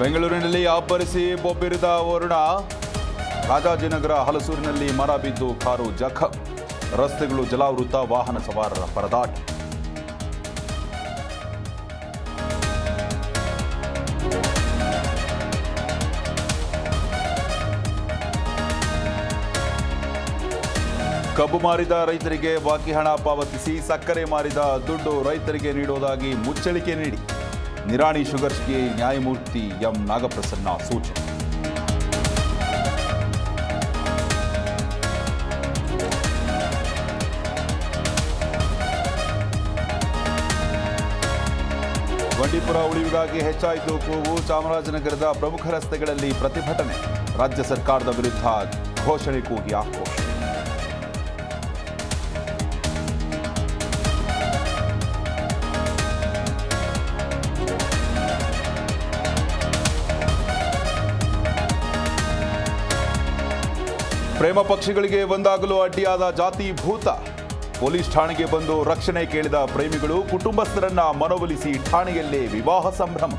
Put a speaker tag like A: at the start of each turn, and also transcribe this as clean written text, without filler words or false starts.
A: ಬೆಂಗಳೂರಿನಲ್ಲಿ ಅಬ್ಬರಿಸಿ ಬೊಬ್ಬಿರಿದ ವರುಣ. ರಾಜಾಜಿನಗರ ಹಲಸೂರಿನಲ್ಲಿ ಮರ ಬಿದ್ದು ಕಾರು ಜಖಂ. ರಸ್ತೆಗಳು ಜಲಾವೃತ, ವಾಹನ ಸವಾರರ ಪರದಾಟ. ಕಬ್ಬು ಮಾರಿದ ರೈತರಿಗೆ ಬಾಕಿ ಹಣ ಪಾವತಿಸಿ, ಸಕ್ಕರೆ ಮಾರಿದ ದುಡ್ಡು ರೈತರಿಗೆ ನೀಡುವುದಾಗಿ ಮುಚ್ಚಳಿಕೆ ನೀಡಿ ನಿರಾಣಿ ಶುಗರ್ಸ್ಗೆ ನ್ಯಾಯಮೂರ್ತಿ ಎಂ ನಾಗಪ್ರಸನ್ನ ಸೂಚನೆ. ಬಂಡೀಪುರ ಉಳಿವಿಗಾಗಿ ಹೆಚ್ಚಾಯಿತು ಕೂಗು. ಚಾಮರಾಜನಗರದ ಪ್ರಮುಖ ರಸ್ತೆಗಳಲ್ಲಿ ಪ್ರತಿಭಟನೆ. ರಾಜ್ಯ ಸರ್ಕಾರದ ವಿರುದ್ಧ ಘೋಷಣೆ ಕೂಗಿ ಆಕ್ರೋಶ. ಪ್ರೇಮ ಪಕ್ಷಿಗಳಿಗೆ ಒಂದಾಗಲು ಅಡ್ಡಿಯಾದ ಜಾತಿ ಭೂತ. ಪೊಲೀಸ್ ಠಾಣೆಗೆ ಬಂದು ರಕ್ಷಣೆ ಕೇಳಿದ ಪ್ರೇಮಿಗಳು ಕುಟುಂಬಸ್ಥರನ್ನ ಮನವೊಲಿಸಿ ಠಾಣೆಯಲ್ಲೇ ವಿವಾಹ ಸಂಭ್ರಮ.